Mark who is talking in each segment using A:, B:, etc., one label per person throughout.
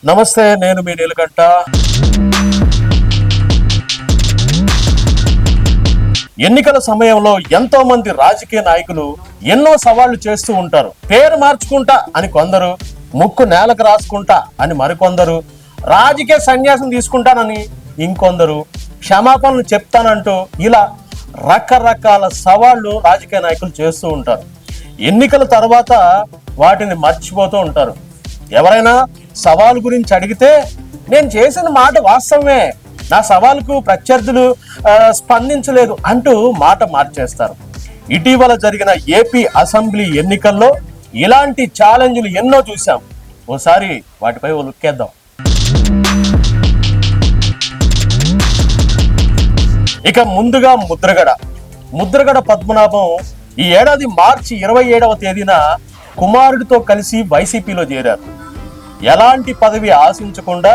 A: నమస్తే, నేను మీ నీలకంఠ. ఎన్నికల సమయంలో ఎంతో మంది రాజకీయ నాయకులు ఎన్నో సవాళ్లు చేస్తూ ఉంటారు. పేరు మార్చుకుంటా అని కొందరు, ముక్కు నేలకు రాసుకుంటా అని మరికొందరు, రాజకీయ సన్యాసం తీసుకుంటానని ఇంకొందరు, క్షమాపణలు చెప్తానంటూ ఇలా రకరకాల సవాళ్లు రాజకీయ నాయకులు చేస్తూ ఉంటారు. ఎన్నికల తర్వాత వాటిని మర్చిపోతూ ఉంటారు. ఎవరైనా సవాల్ గురించి అడిగితే నేను చేసిన మాట వాస్తవమే, నా సవాల్కు ప్రత్యర్థులు స్పందించలేదు అంటూ మాట మార్చేస్తారు. ఇటీవల జరిగిన ఏపీ అసెంబ్లీ ఎన్నికల్లో ఇలాంటి ఛాలెంజ్లు ఎన్నో చూసాం. ఓసారి వాటిపై ఓ లుక్కేద్దాం. ఇక ముందుగా ముద్రగడ పద్మనాభం ఈ ఏడాది మార్చి 27వ తేదీన కుమారుడితో కలిసి వైసీపీలో చేరారు. ఎలాంటి పదవి ఆశించకుండా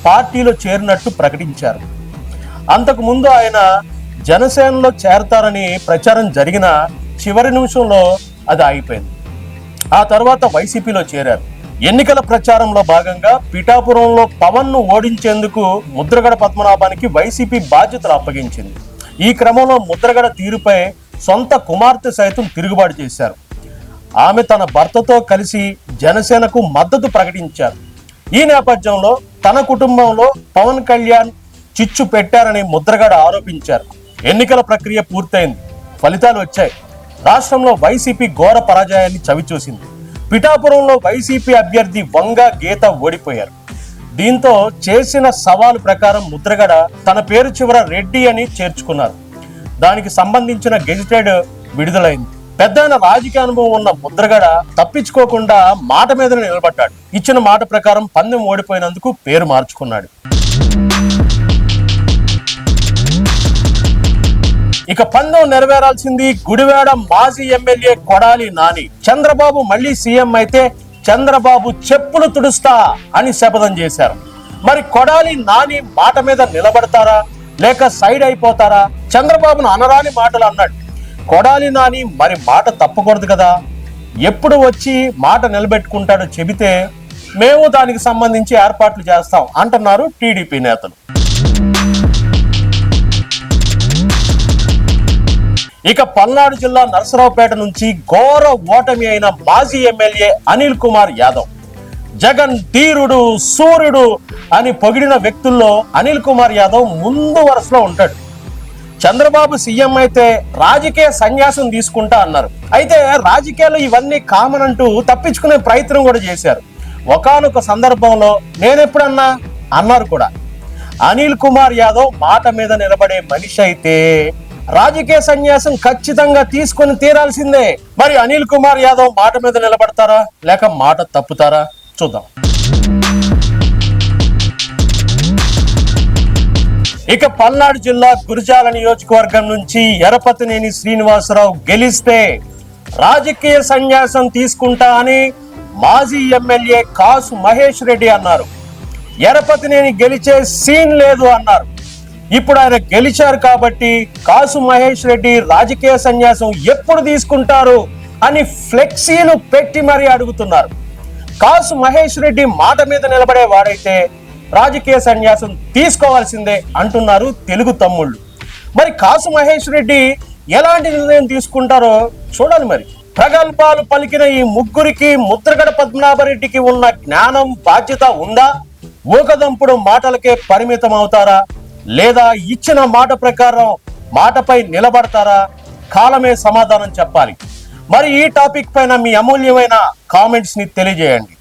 A: పార్టీలో చేరినట్టు ప్రకటించారు. అంతకు ముందు ఆయన జనసేనలో చేరతారని ప్రచారం జరిగిన చివరి నిమిషంలో అది ఆగిపోయింది. ఆ తర్వాత వైసీపీలో చేరారు. ఎన్నికల ప్రచారంలో భాగంగా పిఠాపురంలో పవన్ ను ఓడించేందుకు ముద్రగడ పద్మనాభానికి వైసీపీ బాధ్యతలు అప్పగించింది. ఈ క్రమంలో ముద్రగడ తీరుపై సొంత కుమార్తె సైతం తిరుగుబాటు చేశారు. ఆమె తన భర్తతో కలిసి జనసేనకు మద్దతు ప్రకటించారు. ఈ నేపథ్యంలో తన కుటుంబంలో పవన్ కళ్యాణ్ చిచ్చు పెట్టారని ముద్రగడ ఆరోపించారు. ఎన్నికల ప్రక్రియ పూర్తయింది, ఫలితాలు వచ్చాయి. రాష్ట్రంలో వైసీపీ ఘోర పరాజయాన్ని చవిచూసింది. పిఠాపురంలో వైసీపీ అభ్యర్థి వంగ గీత ఓడిపోయారు. దీంతో చేసిన సవాలు ప్రకారం ముద్రగడ తన పేరు చివర రెడ్డి అని చేర్చుకున్నారు. దానికి సంబంధించిన గెజిటెడ్ విడుదలైంది. పెద్దైన రాజకీయ అనుభవం ఉన్న ముద్రగడ తప్పించుకోకుండా మాట మీద నిలబడ్డాడు. ఇచ్చిన మాట ప్రకారం పందెం ఓడిపోయినందుకు పేరు మార్చుకున్నాడు. ఇక పందెం నెరవేరాల్సింది గుడివాడ మాజీ ఎమ్మెల్యే కొడాలి నాని. చంద్రబాబు మళ్లీ సీఎం అయితే చంద్రబాబు చెప్పులు తుడుస్తా అని శపథం చేశారు. మరి కొడాలి నాని మాట మీద నిలబడతారా లేక సైడ్ అయిపోతారా? చంద్రబాబును అనరాని మాటలు అన్నాడు. కొడాలి నాని మరి మాట తప్పకూడదు కదా, ఎప్పుడు వచ్చి మాట నిలబెట్టుకుంటాడో చెబితే మేము దానికి సంబంధించి ఏర్పాట్లు చేస్తాం అంటున్నారు టీడీపీ నేతలు. ఇక పల్నాడు జిల్లా నరసరావుపేట నుంచి ఘోర ఓటమి అయిన మాజీ ఎమ్మెల్యే అనిల్ కుమార్ యాదవ్. జగన్ ధీరుడు, సూర్యుడు అని పొగిడిన వ్యక్తుల్లో అనిల్ కుమార్ యాదవ్ ముందు వరుసలో ఉంటాడు. చంద్రబాబు సీఎం అయితే రాజకీయ సన్యాసం తీసుకుంటా అన్నారు. అయితే రాజకీయాలు ఇవన్నీ కామన్ అంటూ తప్పించుకునే ప్రయత్నం కూడా చేశారు. ఒకానొక సందర్భంలో నేనెప్పుడన్నా అన్నారు కూడా. అనిల్ కుమార్ యాదవ్ మాట మీద నిలబడే మనిషి అయితే రాజకీయ సన్యాసం ఖచ్చితంగా తీసుకొని తీరాల్సిందే. మరి అనిల్ కుమార్ యాదవ్ మాట మీద నిలబడతారా లేక మాట తప్పుతారా చూద్దాం. ఇక పల్నాడు జిల్లా గురజాల నియోజకవర్గం నుంచి ఎరపతినేని శ్రీనివాసరావు గెలిస్తే రాజకీయ సన్యాసం తీసుకుంటా అని మాజీ ఎమ్మెల్యే కాసు మహేష్ రెడ్డి అన్నారు. ఎరపతినేని గెలిచే సీన్ లేదు అన్నారు. ఇప్పుడు ఆయన గెలిచారు కాబట్టి కాసు మహేష్ రెడ్డి రాజకీయ సన్యాసం ఎప్పుడు తీసుకుంటారు అని ఫ్లెక్సీలు పెట్టి మరీ అడుగుతున్నారు. కాసు మహేష్ రెడ్డి మాట మీద నిలబడే వాడైతే రాజకీయ సన్యాసం తీసుకోవాల్సిందే అంటున్నారు తెలుగు తమ్ముళ్ళు. మరి కాసు మహేష్ రెడ్డి ఎలాంటి నిర్ణయం తీసుకుంటారో చూడాలి. మరి ప్రగల్భాలు పలికిన ఈ ముగ్గురికి ముద్రగడ పద్మనాభరెడ్డికి ఉన్న జ్ఞానం, బాధ్యత ఉందా? ఊకదంపుడు మాటలకే పరిమితం అవుతారా లేదా ఇచ్చిన మాట ప్రకారం మాటపై నిలబడతారా? కాలమే సమాధానం చెప్పాలి. మరి ఈ టాపిక్ పైన మీ అమూల్యమైన కామెంట్స్ ని తెలియజేయండి.